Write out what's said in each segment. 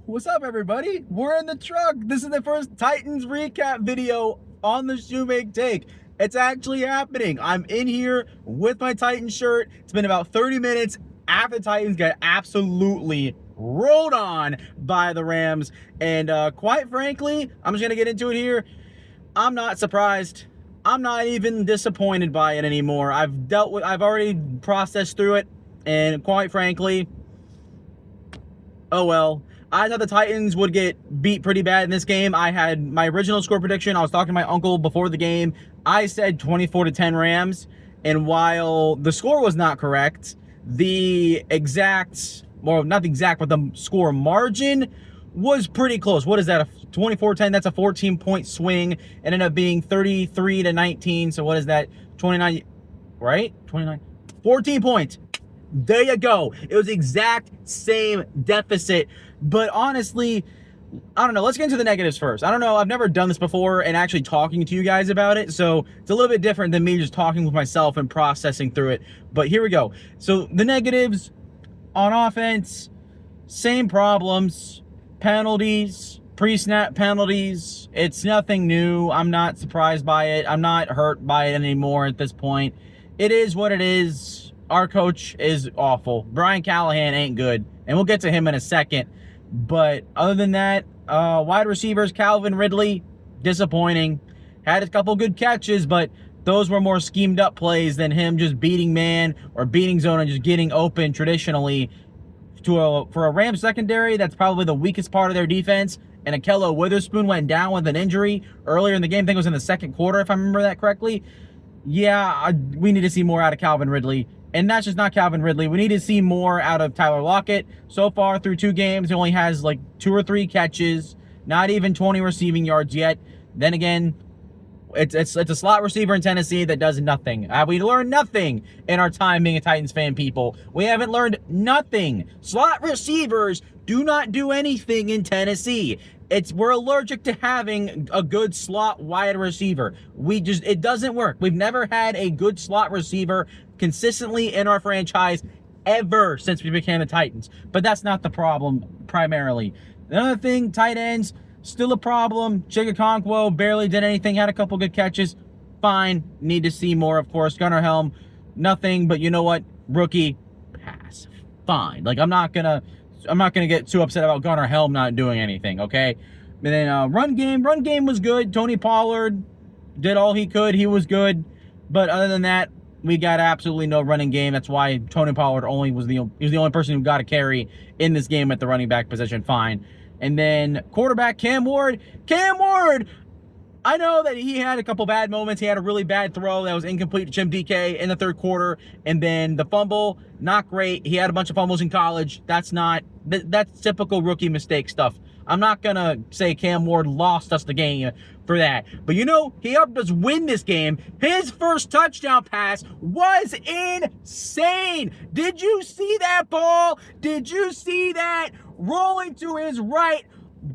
What's up, everybody? We're in the truck. This is the first Titans recap video on the Shoemake Take. It's actually happening. I'm in here with my Titans shirt. It's been about 30 minutes after the Titans got absolutely rolled on by the Rams. And quite frankly, I'm just going to get into it here. I'm not surprised. I'm not even disappointed by it anymore. I've already processed through it. And quite frankly, oh well. I thought the Titans would get beat pretty bad in this game. I had my original score prediction. I was talking to my uncle before the game. I said 24-10 Rams. And while the score was not correct, the exact, well, not the exact, but the score margin was pretty close. What is that? 24-10, that's a 14-point swing. It ended up being 33-19. So what is that? 29, right? 29, 14 points. There you go. It was the exact same deficit. But honestly, I don't know. Let's get into the negatives first. I don't know. I've never done this before and actually talking to you guys about it. So it's a little bit different than me just talking with myself and processing through it. But here we go. So the negatives on offense, same problems, penalties, pre-snap penalties. It's nothing new. I'm not surprised by it. I'm not hurt by it anymore at this point. It is what it is. Our coach is awful. Brian Callahan ain't good. And we'll get to him in a second. But other than that, wide receivers, Calvin Ridley, disappointing. Had a couple good catches, but those were more schemed up plays than him just beating man or beating zone and just getting open traditionally. For a Rams secondary, that's probably the weakest part of their defense. And Akello Witherspoon went down with an injury earlier in the game. I think it was in the second quarter, if I remember that correctly. Yeah, we need to see more out of Calvin Ridley. And that's just not Calvin Ridley. We need to see more out of Tyler Lockett. So far through 2 games, he only has like 2 or 3 catches, not even 20 receiving yards yet. Then again, it's a slot receiver in Tennessee that does nothing. Have we learned nothing in our time being a Titans fan, people? We haven't learned nothing. Slot receivers do not do anything in Tennessee. We're allergic to having a good slot wide receiver. It doesn't work. We've never had a good slot receiver consistently in our franchise ever since we became the Titans. But that's not the problem primarily. Another thing, tight ends, still a problem. Chigakonkwo barely did anything, had a couple good catches. Fine. Need to see more, of course. Gunnar Helm, nothing, but you know what? Rookie, pass. Fine. Like, I'm not gonna get too upset about Gunnar Helm not doing anything, okay? And then run game was good. Tony Pollard did all he could. He was good. But other than that, we got absolutely no running game. That's why Tony Pollard was the only person who got a carry in this game at the running back position. Fine. And then quarterback Cam Ward. I know that he had a couple bad moments. He had a really bad throw that was incomplete to Chim Dike in the third quarter. And then the fumble, not great. He had a bunch of fumbles in college. That's typical rookie mistake stuff. I'm not going to say Cam Ward lost us the game for that. But you know, he helped us win this game. His first touchdown pass was insane. Did you see that ball? Did you see that? Rolling to his right,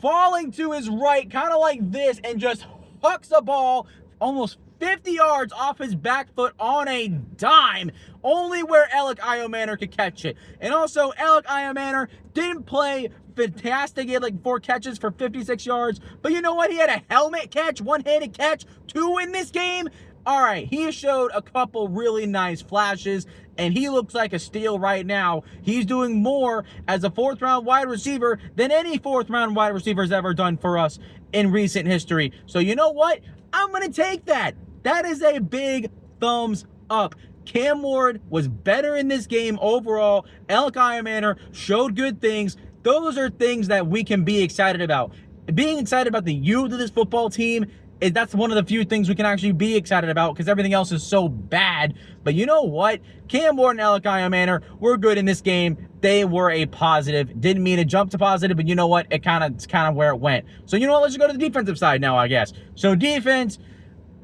falling to his right, kind of like this, and just hucks the ball almost 50 yards off his back foot on a dime, only where Ayomanor could catch it. And also, Ayomanor didn't play fantastic. He had like 4 catches for 56 yards. But you know what? He had a helmet catch, one-handed catch, 2 in this game. All right, he showed a couple really nice flashes, and he looks like a steal right now. He's doing more as a 4th-round wide receiver than any 4th-round wide receiver has ever done for us in recent history. So you know what? I'm going to take that. That is a big thumbs up. Cam Ward was better in this game overall. Ayomanor showed good things. Those are things that we can be excited about. Being excited about the youth of this football team, that's one of the few things we can actually be excited about because everything else is so bad. But you know what? Cam Ward and Ayomanor were good in this game. They were a positive. Didn't mean to jump to positive, but you know what? It's kind of where it went. So you know what? Let's just go to the defensive side now, I guess. So defense,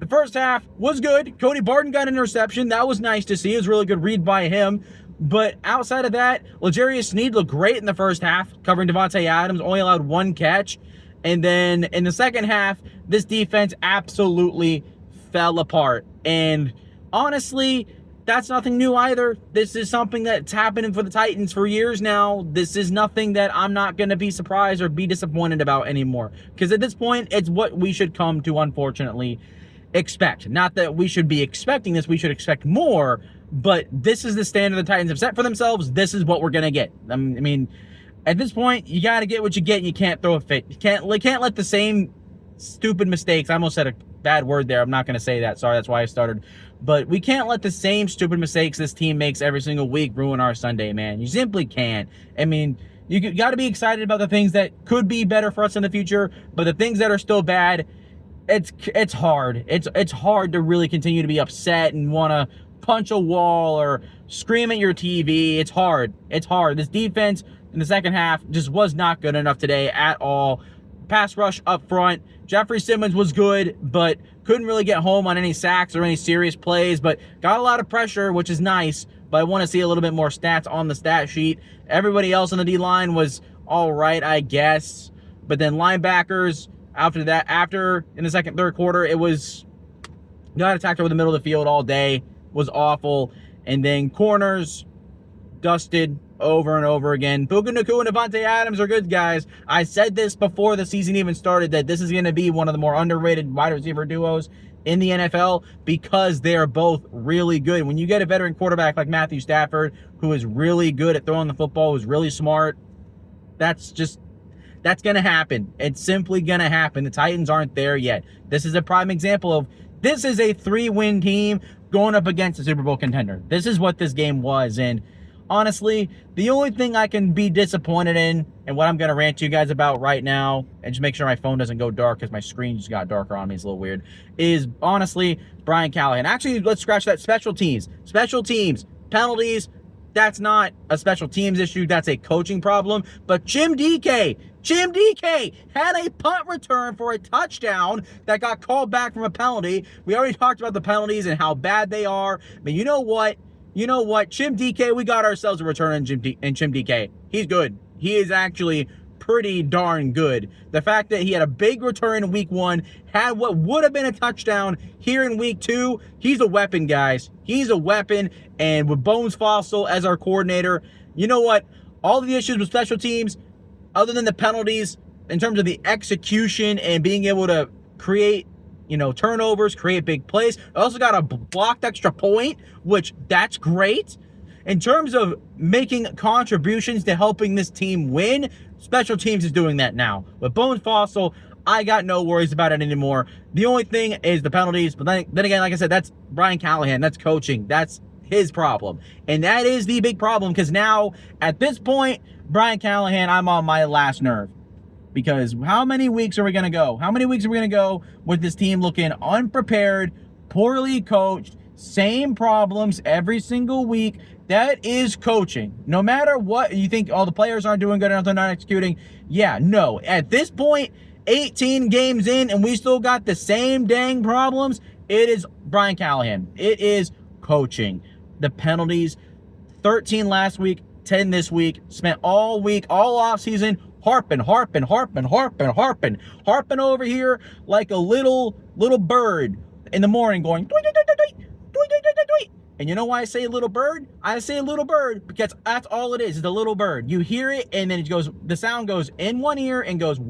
the first half was good. Cody Barton got an interception. That was nice to see. It was a really good read by him. But outside of that, L'Jarius Sneed looked great in the first half, covering Devontae Adams, only allowed 1 catch. And then in the second half, this defense absolutely fell apart. And honestly, that's nothing new either. This is something that's happening for the Titans for years now. This is nothing that I'm not going to be surprised or be disappointed about anymore. Because at this point, it's what we should come to, unfortunately, expect. Not that we should be expecting this. We should expect more. But this is the standard the Titans have set for themselves. This is what we're going to get. I mean, at this point, you got to get what you get, and you can't throw a fit. You can't let the same stupid mistakes. I almost said a bad word there. I'm not going to say that. Sorry, that's why I started. But we can't let the same stupid mistakes this team makes every single week ruin our Sunday, man. You simply can't. I mean, you got to be excited about the things that could be better for us in the future, but the things that are still bad, it's hard. It's hard to really continue to be upset and want to punch a wall or scream at your TV. It's hard. It's hard. This defense in the second half just was not good enough today at all. Pass rush up front. Jeffrey Simmons was good, but couldn't really get home on any sacks or any serious plays, but got a lot of pressure, which is nice, but I want to see a little bit more stats on the stat sheet. Everybody else on the D-line was all right, I guess, but then linebackers, after in the second, third quarter, it was got attacked over the middle of the field all day, was awful, and then corners, dusted over and over again. Puka Nacua and Devontae Adams are good guys. I said this before the season even started, that this is going to be one of the more underrated wide receiver duos in the NFL because they are both really good. When you get a veteran quarterback like Matthew Stafford, who is really good at throwing the football, who's really smart, that's going to happen. It's simply going to happen. The Titans aren't there yet. This is a prime example of this is a 3-win team going up against a Super Bowl contender. This is what this game was, and honestly, the only thing I can be disappointed in, and what I'm going to rant to you guys about right now, and just make sure my phone doesn't go dark because my screen just got darker on me, it's a little weird, is honestly Brian Callahan. Actually, let's scratch that. Special teams, penalties, that's not a special teams issue, that's a coaching problem. But Chim Dike had a punt return for a touchdown that got called back from a penalty. We already talked about the penalties and how bad they are, but you know what? Chim Dike, we got ourselves a return in Chim Dike. He's good. He is actually pretty darn good. The fact that he had a big return in week 1, had what would have been a touchdown here in week 2, he's a weapon, guys. He's a weapon, and with Bones Fossil as our coordinator, you know what? All the issues with special teams, other than the penalties, in terms of the execution and being able to create turnovers, create big plays. I also got a blocked extra point, which that's great. In terms of making contributions to helping this team win, special teams is doing that now. With Bones Fossil, I got no worries about it anymore. The only thing is the penalties, but then again, like I said, that's Brian Callahan. That's coaching. That's his problem. And that is the big problem, because now, at this point, Brian Callahan, I'm on my last nerve. Because how many weeks are we going to go? How many weeks are we going to go with this team looking unprepared, poorly coached, same problems every single week? That is coaching. No matter what, you think all the players aren't doing good enough, they're not executing. Yeah, no. At this point, 18 games in, and we still got the same dang problems. It is Brian Callahan. It is coaching. The penalties, 13 last week, 10 this week. Spent all week, all offseason, harping over here like a little bird in the morning going, "Doi, doi, doi, doi, doi, doi, doi, doi, doi." And you know why I say little bird? I say little bird because that's all it is a little bird. You hear it, and then the sound goes in one ear and goes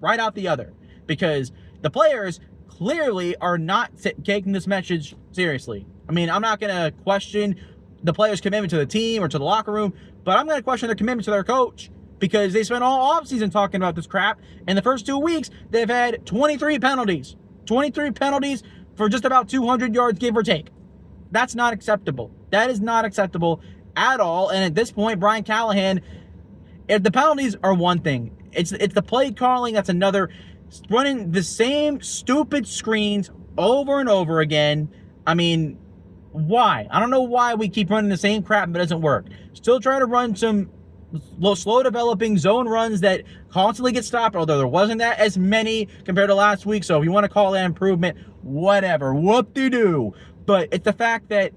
right out the other, because the players clearly are not taking this message seriously. I mean, I'm not going to question the players' commitment to the team or to the locker room, but I'm going to question their commitment to their coach, because they spent all offseason talking about this crap. In the first 2 weeks, they've had 23 penalties. 23 penalties for just about 200 yards, give or take. That's not acceptable. That is not acceptable at all. And at this point, Brian Callahan, if the penalties are one thing, it's the play calling that's another. Running the same stupid screens over and over again. I mean, why? I don't know why we keep running the same crap, but it doesn't work. Still trying to run some slow developing zone runs that constantly get stopped, although there wasn't that as many compared to last week. So if you want to call that improvement, whatever, whoop-de-doo. But it's the fact that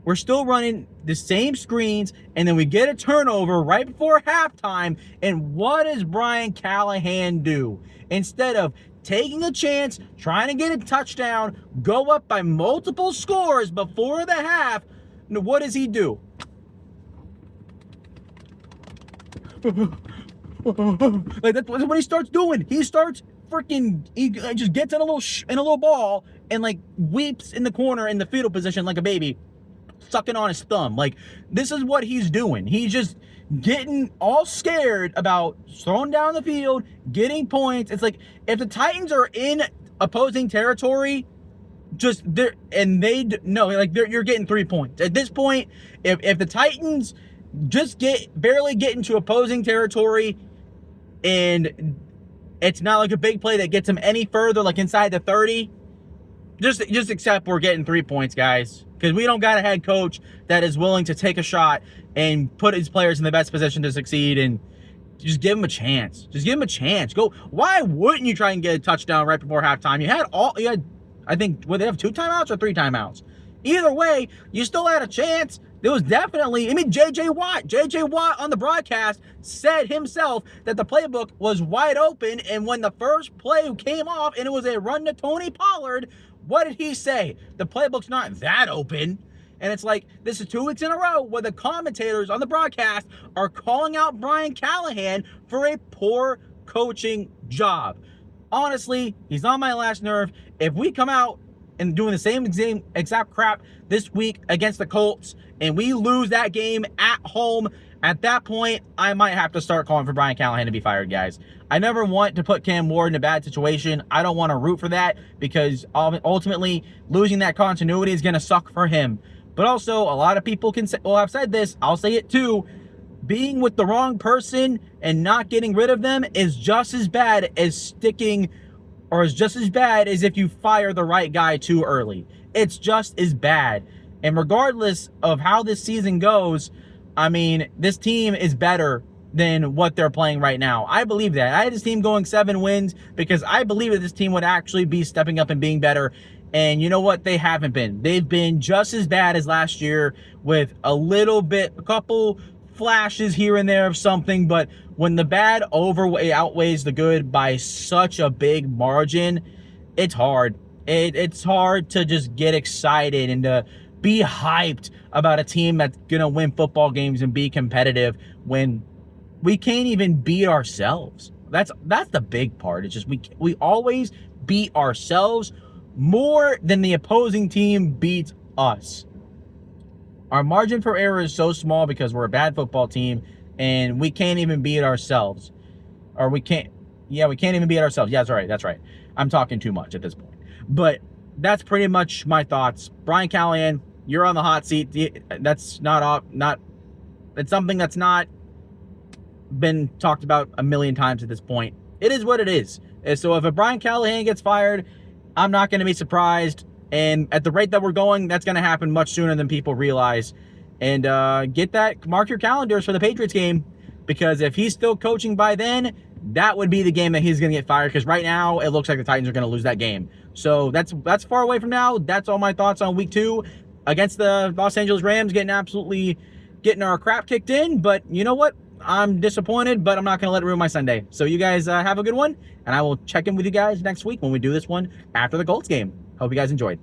we're still running the same screens, and then we get a turnover right before halftime, and what does Brian Callahan do? Instead of taking a chance, trying to get a touchdown, go up by multiple scores before the half. What does he do? Like, that's what he starts doing. He starts he just gets in a little ball and like weeps in the corner in the fetal position like a baby, sucking on his thumb. Like, this is what he's doing. He's just getting all scared about throwing down the field, getting points. It's like, if the Titans are in opposing territory, just there, and you're getting 3 points at this point. If the Titans just barely get into opposing territory, and it's not like a big play that gets them any further, like inside the 30, just accept we're getting 3 points, guys, because we don't got a head coach that is willing to take a shot and put his players in the best position to succeed, and just give them a chance. Just give them a chance. Go. Why wouldn't you try and get a touchdown right before halftime? You had, I think, would they have 2 timeouts or 3 timeouts? Either way, you still had a chance. There was definitely, J.J. Watt on the broadcast said himself that the playbook was wide open, and when the first play came off and it was a run to Tony Pollard, what did he say? The playbook's not that open. And it's like, this is 2 weeks in a row where the commentators on the broadcast are calling out Brian Callahan for a poor coaching job. Honestly, he's on my last nerve. If we come out and doing the same exact crap this week against the Colts, and we lose that game at home, at that point, I might have to start calling for Brian Callahan to be fired, guys. I never want to put Cam Ward in a bad situation. I don't want to root for that, because ultimately losing that continuity is going to suck for him. But also, a lot of people have said this. I'll say it too. Being with the wrong person and not getting rid of them is just as bad as sticking, or is just as bad as if you fire the right guy too early. It's just as bad. And regardless of how this season goes, this team is better than what they're playing right now. I believe that. I had this team going 7 wins because I believe that this team would actually be stepping up and being better. And you know what? They haven't been. They've been just as bad as last year, with a couple flashes here and there of something. But when the bad outweighs the good by such a big margin, it's hard. It's hard to just get excited and to be hyped about a team that's going to win football games and be competitive when we can't even beat ourselves. That's the big part. It's just we always beat ourselves more than the opposing team beats us. Our margin for error is so small because we're a bad football team, and we can't even beat ourselves. Or we can't even beat ourselves. Yeah, that's right. I'm talking too much at this point. But that's pretty much my thoughts. Brian Callahan, you're on the hot seat. That's it's something that's not been talked about a million times at this point. It is what it is. So if a Brian Callahan gets fired, I'm not going to be surprised. And at the rate that we're going, that's going to happen much sooner than people realize. And mark your calendars for the Patriots game, because if he's still coaching by then, that would be the game that he's going to get fired, because right now it looks like the Titans are going to lose that game. So that's far away from now. That's all my thoughts on week 2 against the Los Angeles Rams, getting our crap kicked in. But you know what? I'm disappointed, but I'm not going to let it ruin my Sunday. So you guys have a good one, and I will check in with you guys next week when we do this one after the Colts game. Hope you guys enjoyed.